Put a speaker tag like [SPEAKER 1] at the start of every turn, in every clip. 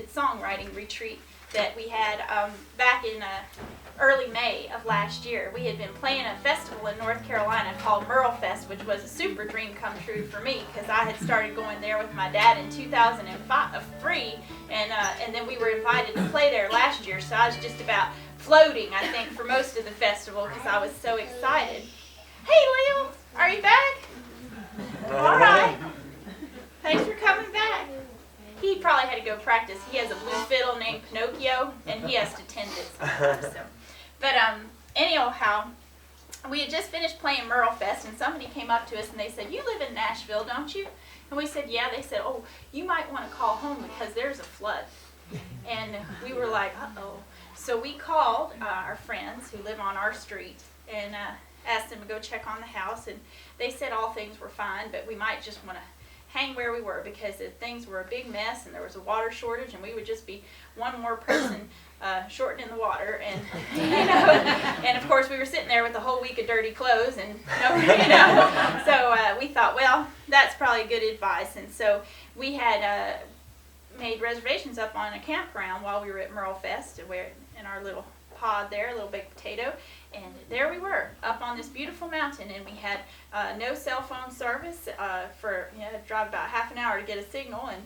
[SPEAKER 1] unexpected songwriting retreat that we had back in early May of last year. We had been playing a festival in North Carolina called Merle Fest, which was a super dream come true for me because I had started going there with my dad in 2003, and then we were invited to play there last year, so I was just about floating, I think, for most of the festival because I was so excited. Hey, Leo, are you back? All right. Thanks for coming back. He probably had to go practice. He has a blue fiddle named Pinocchio, and he has to tend it sometimes. So. But anyhow, we had just finished playing Merle Fest, and somebody came up to us and they said, "You live in Nashville, don't you?" And we said, "Yeah." They said, "Oh, you might want to call home because there's a flood." And we were like, "Uh-oh." So we called our friends who live on our street and asked them to go check on the house, and they said all things were fine, but we might just want to hang where we were because things were a big mess and there was a water shortage and we would just be one more person shortening the water, and and of course we were sitting there with a whole week of dirty clothes and so we thought, well, that's probably good advice, and so we had made reservations up on a campground while we were at Merle Fest, where in our little pod there, a little baked potato, and there we were up on this beautiful mountain, and we had no cell phone service for drive about half an hour to get a signal, and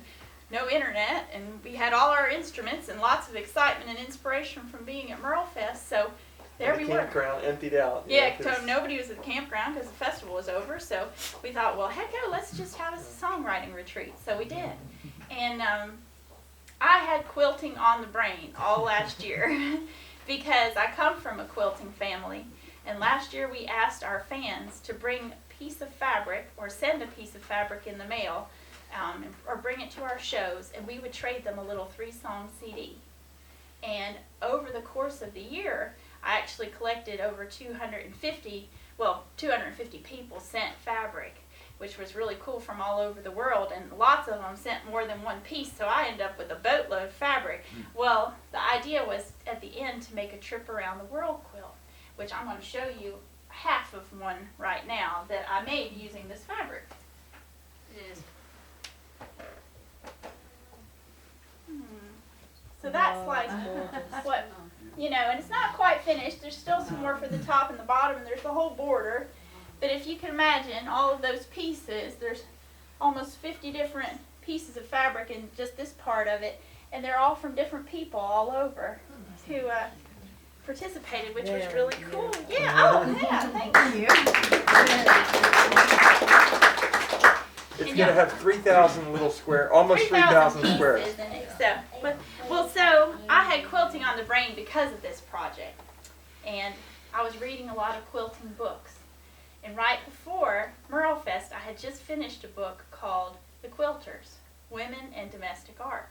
[SPEAKER 1] no internet, and we had all our instruments and lots of excitement and inspiration from being at Merle Fest. So there we were.
[SPEAKER 2] Campground emptied out.
[SPEAKER 1] Yeah, nobody was at the campground because the festival was over. So we thought, well, heck no, let's just have a songwriting retreat. So we did, and I had quilting on the brain all last year. Because I come from a quilting family, and last year we asked our fans to bring a piece of fabric or send a piece of fabric in the mail or bring it to our shows, and we would trade them a little 3-song CD. And over the course of the year, I actually collected over 250 people sent fabric, which was really cool, from all over the world, and lots of them sent more than one piece, so I ended up with a boatload of fabric. Well, the idea was at the end to make a trip around the world quilt, which I'm going to show you half of one right now that I made using this fabric. It is. So that's like what, and it's not quite finished. There's still some more for the top and the bottom, and there's the whole border. But if you can imagine all of those pieces, there's almost 50 different pieces of fabric in just this part of it, and they're all from different people all over who participated, which was really cool. Yeah, oh yeah, thank you.
[SPEAKER 2] It's going to have 3,000 little square, almost 3,000 squares.
[SPEAKER 1] In it. So I had quilting on the brain because of this project, and I was reading a lot of quilting books. And right before Merle Fest, I had just finished a book called The Quilters, Women and Domestic Art.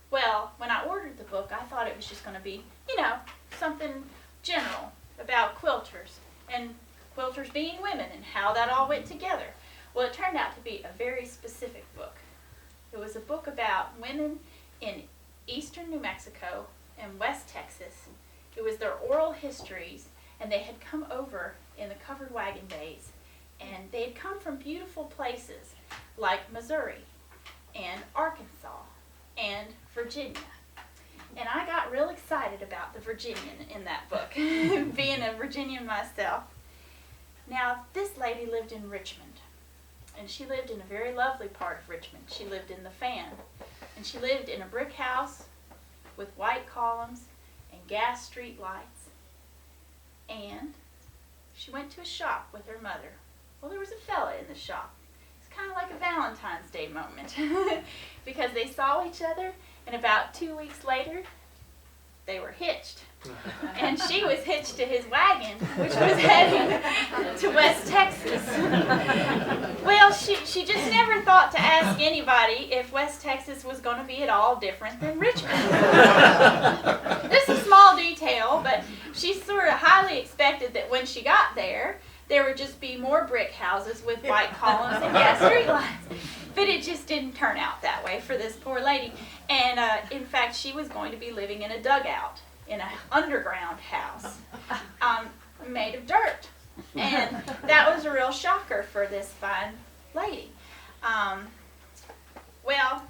[SPEAKER 1] Well, when I ordered the book, I thought it was just going to be, something general about quilters, and quilters being women and how that all went together. Well, it turned out to be a very specific book. It was a book about women in eastern New Mexico and West Texas. It was their oral histories, and they had come over in the covered wagon days, and they had come from beautiful places like Missouri and Arkansas and Virginia. And I got real excited about the Virginian in that book, being a Virginian myself. Now, this lady lived in Richmond, and she lived in a very lovely part of Richmond. She lived in the Fan, and she lived in a brick house with white columns and gas street lights. And she went to a shop with her mother. Well, there was a fella in the shop. It's kind of like a Valentine's Day moment because they saw each other, and about 2 weeks later, they were hitched. And she was hitched to his wagon, which was heading to West Texas. Well, she just never thought to ask anybody if West Texas was going to be at all different than Richmond. This is a small detail, but she sort of highly expected that when she got there would just be more brick houses with white columns and gas streetlights. But it just didn't turn out that way for this poor lady. And in fact, she was going to be living in a dugout in an underground house made of dirt. And that was a real shocker for this fine lady. Well,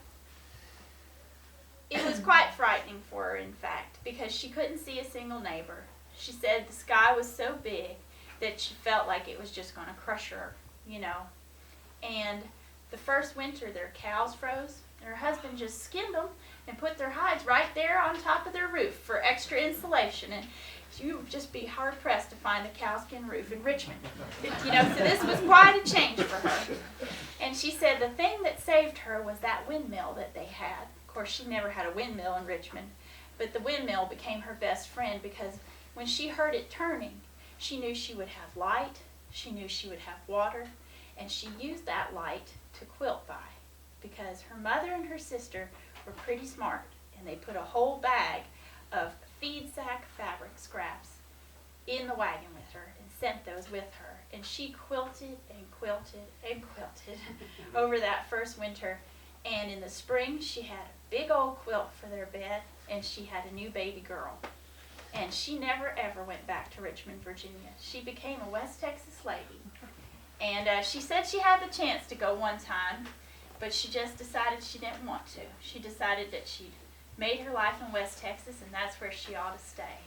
[SPEAKER 1] it was quite frightening for her, in fact, because she couldn't see a single neighbor. She said the sky was so big that she felt like it was just going to crush her, you know. And the first winter, their cows froze. Her husband just skinned them and put their hides right there on top of their roof for extra insulation. And you would just be hard-pressed to find a cowskin roof in Richmond. You know, so this was quite a change for her. And she said the thing that saved her was that windmill that they had. Of course, she never had a windmill in Richmond, but the windmill became her best friend because when she heard it turning, she knew she would have light, she knew she would have water, and she used that light to quilt by because her mother and her sister were pretty smart, and they put a whole bag of feed sack fabric scraps in the wagon with her and sent those with her. And she quilted and quilted and quilted over that first winter. And in the spring, she had a big old quilt for their bed, and she had a new baby girl. And she never ever went back to Richmond, Virginia. She became a West Texas lady. And she said she had the chance to go one time, but she just decided she didn't want to. She decided that she'd made her life in West Texas, and that's where she ought to stay.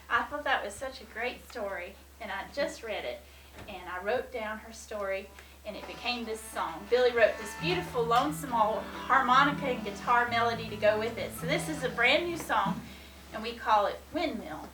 [SPEAKER 1] I thought that was such a great story, and I just read it, and I wrote down her story, and it became this song. Billy wrote this beautiful, lonesome old harmonica and guitar melody to go with it. So this is a brand new song, and we call it Windmill.